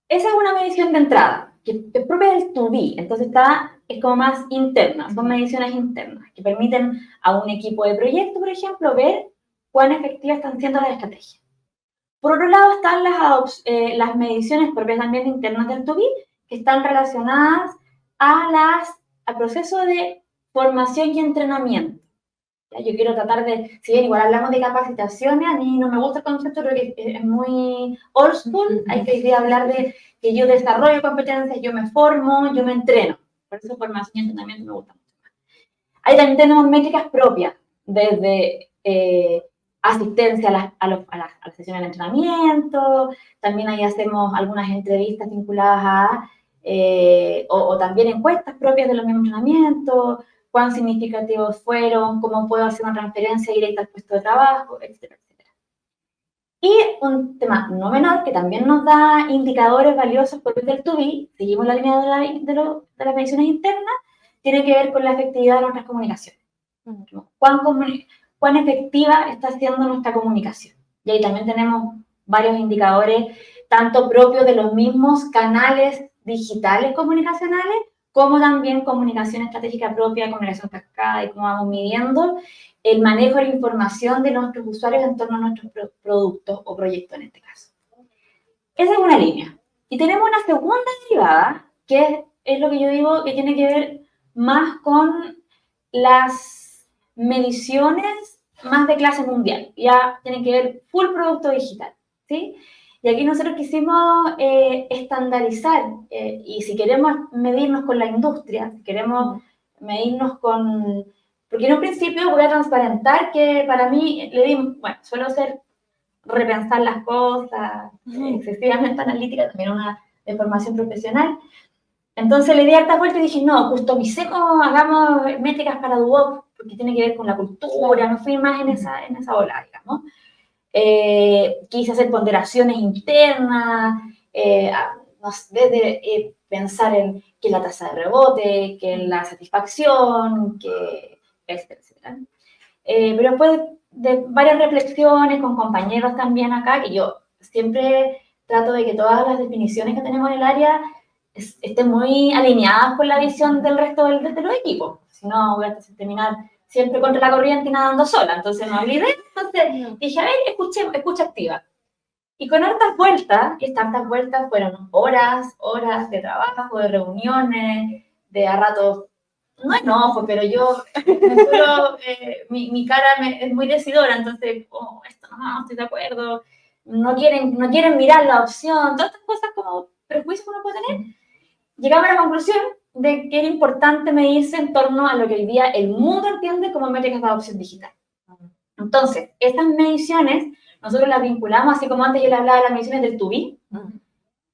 Esa es una medición de entrada, que es propia del to-be, entonces es como más interna, son mediciones internas, que permiten a un equipo de proyecto, por ejemplo, ver cuán efectivas están siendo las estrategias. Por otro lado están las mediciones propias también internas del to-be, que están relacionadas al proceso de formación y entrenamiento. Yo quiero tratar de, si bien igual hablamos de capacitaciones, a mí no me gusta el concepto, creo que es muy old school, hay que hablar de que yo desarrollo competencias, yo me formo, yo me entreno. Por eso formación y entrenamiento me gusta mucho más. Ahí también tenemos métricas propias, desde asistencia a las sesiones de entrenamiento, también ahí hacemos algunas entrevistas vinculadas o también encuestas propias de los mismos entrenamientos, cuán significativos fueron, cómo puedo hacer una transferencia directa al puesto de trabajo, etcétera, etcétera. Y un tema no menor que también nos da indicadores valiosos por del to-be, seguimos la línea de las mediciones internas, tiene que ver con la efectividad de nuestras comunicaciones. Cuán efectiva está siendo nuestra comunicación. Y ahí también tenemos varios indicadores, tanto propios de los mismos canales digitales comunicacionales, como también comunicación estratégica propia, comunicación cascada y cómo vamos midiendo el manejo de la información de nuestros usuarios en torno a nuestros productos o proyectos en este caso. Esa es una línea. Y tenemos una segunda derivada, que es lo que yo digo que tiene que ver más con las mediciones más de clase mundial. Ya tiene que ver full producto digital, ¿sí? Y aquí nosotros quisimos estandarizar, y si queremos medirnos con la industria, si queremos medirnos con... Porque en un principio voy a transparentar que para mí, suelo repensar las cosas, excesivamente analítica, también una de formación profesional. Entonces le di harta vuelta y dije, no, customicemos, hagamos métricas para Duoc, porque tiene que ver con la cultura, no fui más en esa ola, digamos. Quise hacer ponderaciones internas, desde pensar en que la tasa de rebote, que la satisfacción, que etcétera, etcétera. Pero después de varias reflexiones con compañeros también acá, que yo siempre trato de que todas las definiciones que tenemos en el área estén muy alineadas con la visión del resto de los equipos. Si no, voy a terminar siempre contra la corriente y nadando sola. Entonces me olvidé. Entonces dije, a ver, escucha activa. Y con hartas vueltas, y estas hartas vueltas fueron horas de trabajo, de reuniones, de a ratos, no enojo, pero yo mi cara es muy decidora, entonces, esto no estoy de acuerdo, no quieren mirar la opción, todas estas cosas como prejuicios que uno puede tener. Llegamos a la conclusión de que era importante medirse en torno a lo que hoy día el mundo entiende como métricas de adopción digital. Entonces, estas mediciones nosotros las vinculamos, así como antes yo les hablaba de las mediciones del to-be,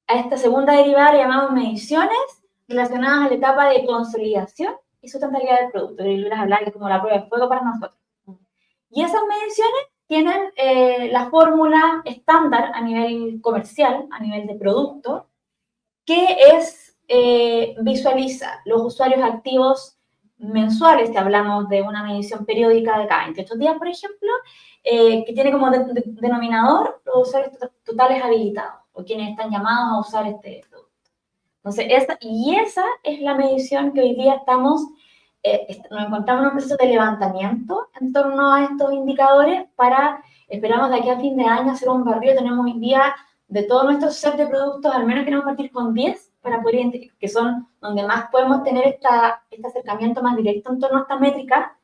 a esta segunda derivada le llamamos mediciones relacionadas a la etapa de consolidación y sustentabilidad del producto. Yo les hablaba que es como la prueba de fuego para nosotros. Y esas mediciones tienen la fórmula estándar a nivel comercial, a nivel de producto, que es visualiza los usuarios activos mensuales, si hablamos de una medición periódica de cada 28 días, por ejemplo, que tiene como denominador los usuarios totales habilitados, o quienes están llamados a usar este producto. Entonces, esa es la medición que hoy día nos encontramos en un proceso de levantamiento en torno a estos indicadores esperamos de aquí a fin de año hacer un barrido. Tenemos hoy día de todos nuestros set de productos, al menos queremos partir con 10 para poder identificar, que son donde más podemos tener este acercamiento más directo en torno a esta métrica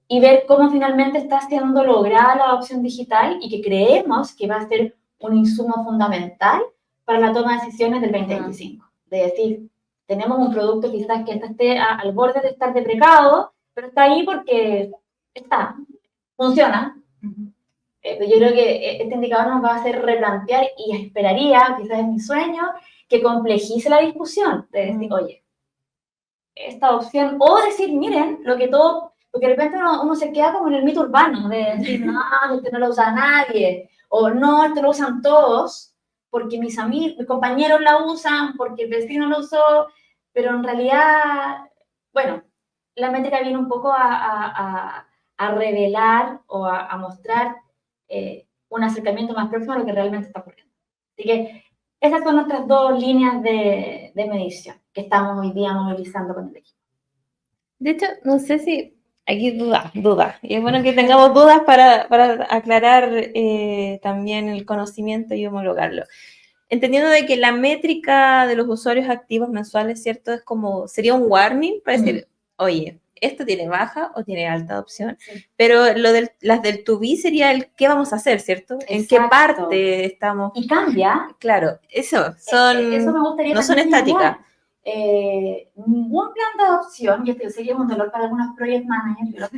y ver cómo finalmente está siendo lograda la adopción digital y que creemos que va a ser un insumo fundamental para la toma de decisiones del 2025. De decir, tenemos un producto quizás que esté al borde de estar deprecado, pero está ahí porque funciona. Yo creo que este indicador nos va a hacer replantear y esperaría, quizás es mi sueño, que complejice la discusión, de decir, oye, esta opción, o decir, miren, porque de repente uno se queda como en el mito urbano, de decir, no, esto no lo usa nadie, o no, esto lo usan todos, porque mis compañeros la usan, porque el vecino lo usó, pero en realidad, bueno, la métrica viene un poco a revelar o a mostrar un acercamiento más próximo a lo que realmente está ocurriendo. Así que esas son nuestras dos líneas de medición que estamos hoy día movilizando con el equipo. De hecho, no sé si aquí duda. Y es bueno que tengamos dudas para aclarar también el conocimiento y homologarlo. Entendiendo de que la métrica de los usuarios activos mensuales, ¿cierto? Es como, sería un warning para decir, oye, esto tiene baja o tiene alta adopción, sí. Pero las del to be sería el qué vamos a hacer, ¿cierto? Exacto. ¿En qué parte estamos? Y cambia. Claro, eso me gustaría no son estáticas. Ningún plan de adopción, y esto sería un dolor para algunos project managers,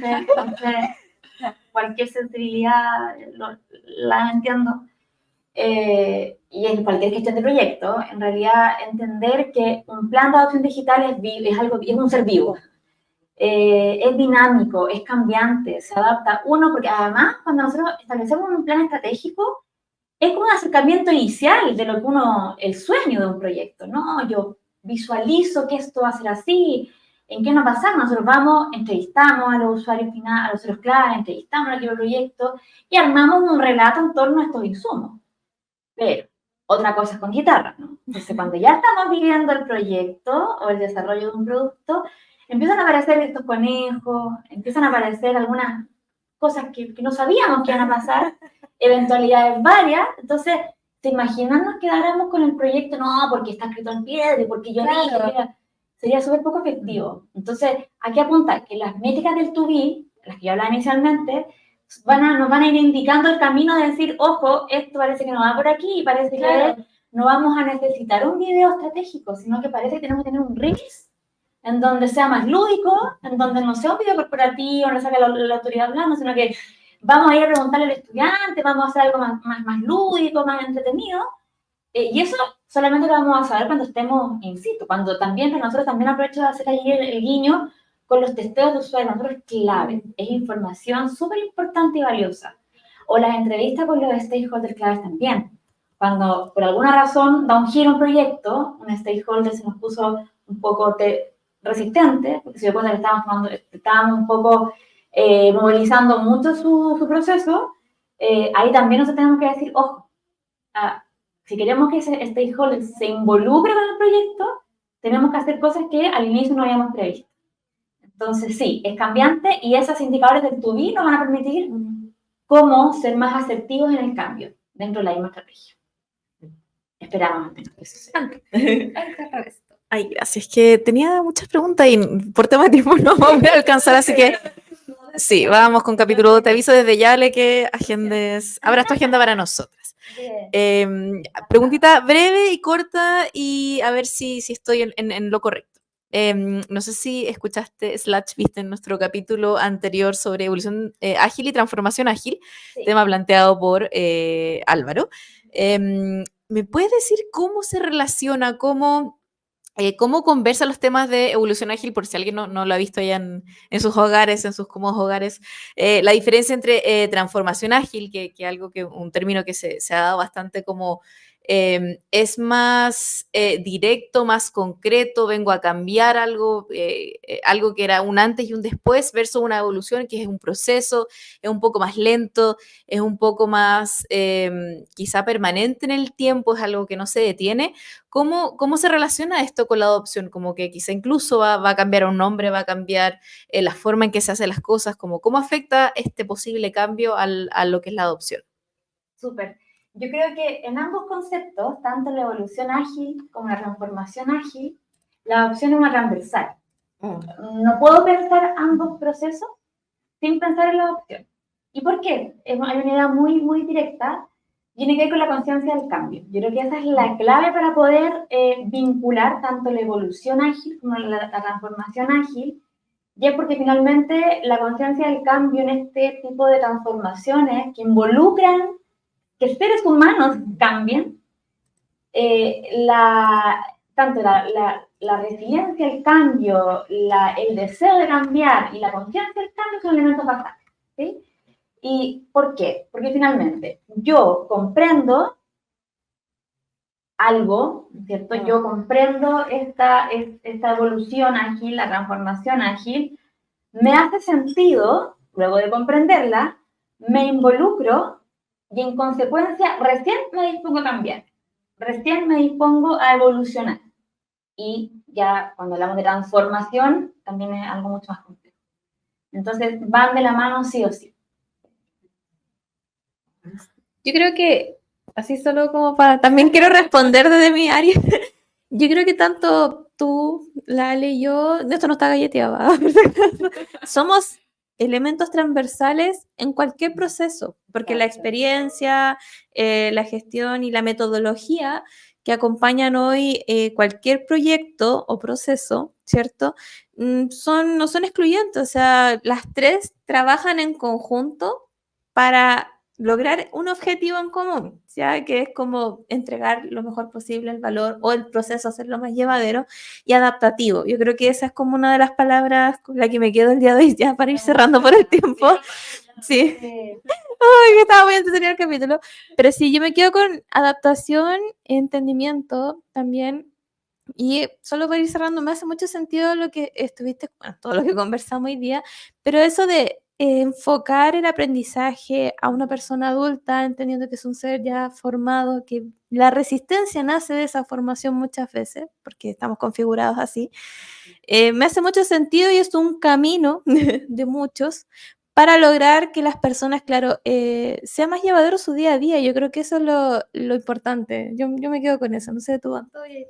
cualquier sensibilidad la entiendo. Y en cualquier gestión de proyecto, en realidad entender que un plan de adopción digital es un ser vivo. Es dinámico, es cambiante, se adapta. Porque además, cuando nosotros establecemos un plan estratégico, es como un acercamiento inicial de lo que el sueño de un proyecto, ¿no? Yo visualizo que esto va a ser así, en qué nos va a pasar. Nosotros vamos, entrevistamos a los usuarios finales, a los usuarios clave, entrevistamos al equipo de proyecto y armamos un relato en torno a estos insumos. Pero otra cosa es con guitarra, ¿no? Entonces, cuando ya estamos viviendo el proyecto o el desarrollo de un producto, empiezan a aparecer estos conejos, empiezan a aparecer algunas cosas que no sabíamos que iban a pasar, eventualidades varias. Entonces, ¿te imaginas nos quedáramos con el proyecto? No, porque está escrito en piedra, porque yo dije, sería súper poco efectivo. Entonces, hay que apuntar que las métricas del to be, las que yo hablaba inicialmente, nos van a ir indicando el camino de decir, ojo, esto parece que no va por aquí y parece que no vamos a necesitar un video estratégico, sino que parece que tenemos que tener un Reels en donde sea más lúdico, en donde no sea un video corporativo, no sea que la autoridad hablando, sino que vamos a ir a preguntarle al estudiante, vamos a hacer algo más lúdico, más entretenido, y eso solamente lo vamos a saber cuando estemos in situ, cuando también, pero nosotros también aprovecho de hacer ahí el guiño con los testeos de usuario. Nosotros es clave, es información súper importante y valiosa. O las entrevistas con los stakeholders claves también. Cuando por alguna razón da un giro un proyecto, un stakeholder se nos puso un poco resistente, porque se dio cuenta que estábamos un poco movilizando mucho su proceso, ahí también nosotros tenemos que decir, ojo, si queremos que ese stakeholder se involucre con el proyecto, tenemos que hacer cosas que al inicio no habíamos previsto. Entonces, sí, es cambiante y esos indicadores del to be nos van a permitir cómo ser más asertivos en el cambio dentro de la misma estrategia. Esperamos que eso sea. Ay, gracias. Es que tenía muchas preguntas y por tema de tiempo no voy a alcanzar, así que sí, vamos con capítulo 2. Te aviso desde ya, que abras tu agenda para nosotras. Preguntita breve y corta y a ver si estoy en lo correcto. No sé si escuchaste, viste en nuestro capítulo anterior sobre evolución ágil y transformación ágil, sí. Tema planteado por Álvaro. ¿Me puedes decir cómo se relaciona, cómo conversa los temas de evolución ágil, por si alguien no lo ha visto allá en sus hogares, en sus cómodos hogares, la diferencia entre transformación ágil, que algo un término que se ha dado bastante como es más directo, más concreto, vengo a cambiar algo que era un antes y un después, versus una evolución que es un proceso, es un poco más lento, es un poco más quizá permanente en el tiempo, es algo que no se detiene. ¿Cómo se relaciona esto con la adopción? Como que quizá incluso va a cambiar un nombre, va a cambiar la forma en que se hacen las cosas, ¿cómo afecta este posible cambio a lo que es la adopción? Súper. Yo creo que en ambos conceptos, tanto la evolución ágil como la transformación ágil, la adopción es una transversal. No puedo pensar ambos procesos sin pensar en la adopción. ¿Y por qué? Hay una idea muy, muy directa. Tiene que ver con la conciencia del cambio. Yo creo que esa es la clave para poder vincular tanto la evolución ágil como la transformación ágil Y es porque finalmente la conciencia del cambio en este tipo de transformaciones que involucran que seres humanos cambien, tanto la resiliencia al cambio, el deseo de cambiar y la conciencia del cambio son elementos bastantes. ¿Sí? ¿Y por qué? Porque finalmente yo comprendo algo, ¿cierto? Yo comprendo esta evolución ágil, la transformación ágil, me hace sentido, luego de comprenderla, me involucro y en consecuencia recién me dispongo a cambiar, recién me dispongo a evolucionar. Y ya cuando hablamos de transformación, también es algo mucho más complejo. Entonces van de la mano sí o sí. Yo creo que, así solo como para, también quiero responder desde mi área. Yo creo que tanto tú, Lale y yo, esto no está galleteado, ¿va? Somos elementos transversales en cualquier proceso, porque la experiencia, la gestión y la metodología que acompañan hoy cualquier proyecto o proceso, ¿cierto? No son excluyentes, o sea, las tres trabajan en conjunto para lograr un objetivo en común, ¿ya? Que es como entregar lo mejor posible el valor o el proceso, hacerlo más llevadero y adaptativo. Yo creo que esa es como una de las palabras con la que me quedo el día de hoy ya para ir cerrando por el tiempo. Sí. Ay, que estaba muy entretenido el capítulo. Pero sí, yo me quedo con adaptación, entendimiento también. Y solo para ir cerrando, me hace mucho sentido lo que estuviste, bueno, todo lo que conversamos hoy día, pero eso de enfocar el aprendizaje a una persona adulta, entendiendo que es un ser ya formado, que la resistencia nace de esa formación muchas veces, porque estamos configurados así, me hace mucho sentido y es un camino de muchos para lograr que las personas, claro, sea más llevadero su día a día. Yo creo que eso es lo importante. Yo me quedo con eso, no sé tú, Antonio.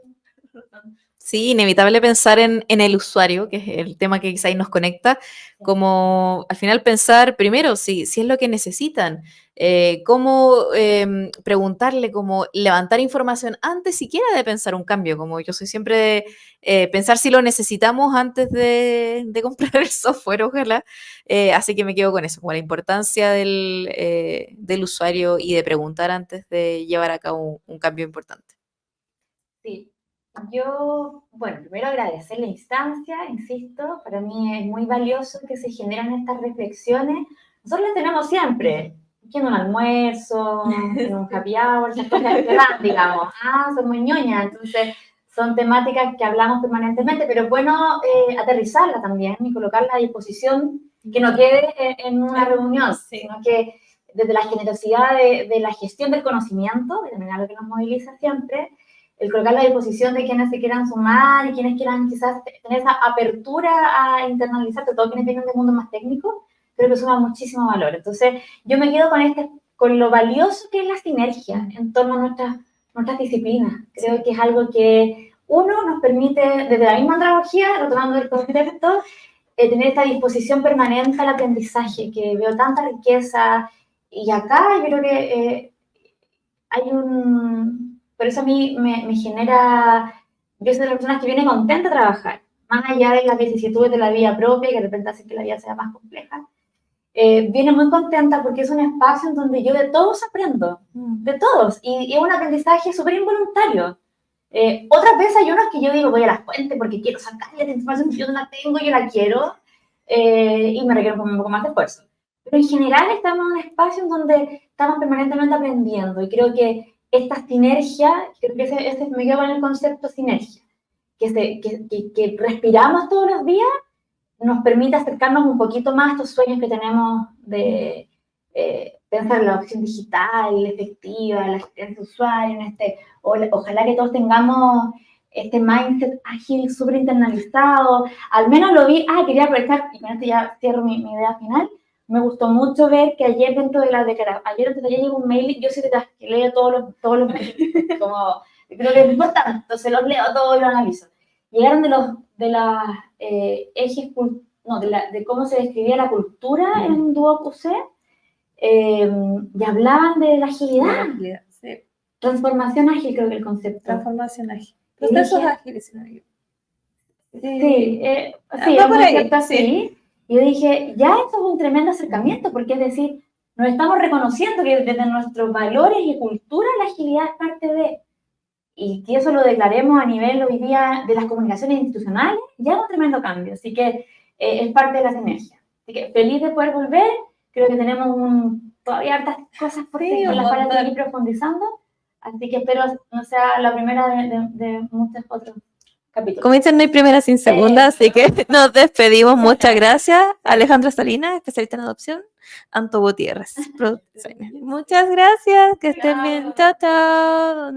Sí, inevitable pensar en el usuario, que es el tema que quizá ahí nos conecta, como al final pensar primero si es lo que necesitan, cómo preguntarle, cómo levantar información antes siquiera de pensar un cambio, como yo soy siempre de pensar si lo necesitamos antes de comprar el software, ojalá. Así que me quedo con eso, como la importancia del usuario y de preguntar antes de llevar a cabo un cambio importante. Sí, yo, bueno, primero agradecer la instancia, insisto, para mí es muy valioso que se generen estas reflexiones. Nosotros las tenemos siempre, en un almuerzo, en un happy hour, esas cosas que dan, digamos, son muy ñoñas, entonces son temáticas que hablamos permanentemente, pero es bueno aterrizarla también y colocarla a disposición, que no quede en una reunión, sino que desde la generosidad de la gestión del conocimiento, que también es lo que nos moviliza siempre, el colocarla a disposición de quienes se quieran sumar y quienes quieran quizás tener esa apertura a internalizar, sobre todo quienes vienen del mundo más técnico, creo que suma muchísimo valor. Entonces, yo me quedo con lo valioso que es la sinergia en torno a nuestras disciplinas. Creo que es algo que, uno, nos permite, desde la misma antropología, retomando el concepto, tener esta disposición permanente al aprendizaje, que veo tanta riqueza. Y acá yo creo que hay por eso a mí me genera, yo soy de las personas que viene contenta a trabajar, más allá de las vicisitudes de la vida propia, que de repente hace que la vida sea más compleja, viene muy contenta porque es un espacio en donde yo de todos aprendo, de todos, y es un aprendizaje súper involuntario. Otras veces hay unos que yo digo, voy a la fuente porque quiero sacarle la información que yo no la tengo, yo la quiero, y me requiere un poco más de esfuerzo. Pero en general estamos en un espacio en donde estamos permanentemente aprendiendo y creo que esta sinergia, creo que ese me quedo con el concepto sinergia, que respiramos todos los días, nos permite acercarnos un poquito más a estos sueños que tenemos de pensar en la opción digital, efectiva, la experiencia de usuario, ojalá que todos tengamos este mindset ágil, súper internalizado. Al menos lo vi, quería aprovechar, y con esto ya cierro mi idea final. Me gustó mucho ver que ayer dentro de ayer llegó un mail, yo soy de las que leo todos los mails, como creo que es importante, entonces los leo todos y los analizo. Llegaron de las ejes, de cómo se describía la cultura en Duoc UC, y hablaban de la agilidad. Sí. Transformación ágil, creo que el concepto. Transformación ágil. Procesos ágiles, si no digo. Sí, sí, va es por muy ahí, cierto así. Y yo dije, ya eso es un tremendo acercamiento, porque es decir, nos estamos reconociendo que desde nuestros valores y cultura la agilidad es parte de, y que eso lo declaremos a nivel hoy día de las comunicaciones institucionales, ya es un tremendo cambio. Así que es parte de la sinergia. Así que feliz de poder volver. Creo que tenemos todavía hartas cosas por en las cuales seguir profundizando. Así que espero no sea la primera de muchos otros capítulos. Como dicen, no hay primera sin segunda, así que nos despedimos. Muchas gracias. Alejandra Salinas, especialista en adopción. Anto Gutiérrez, producciones. Muchas gracias. Que estén bien. Chao, chao.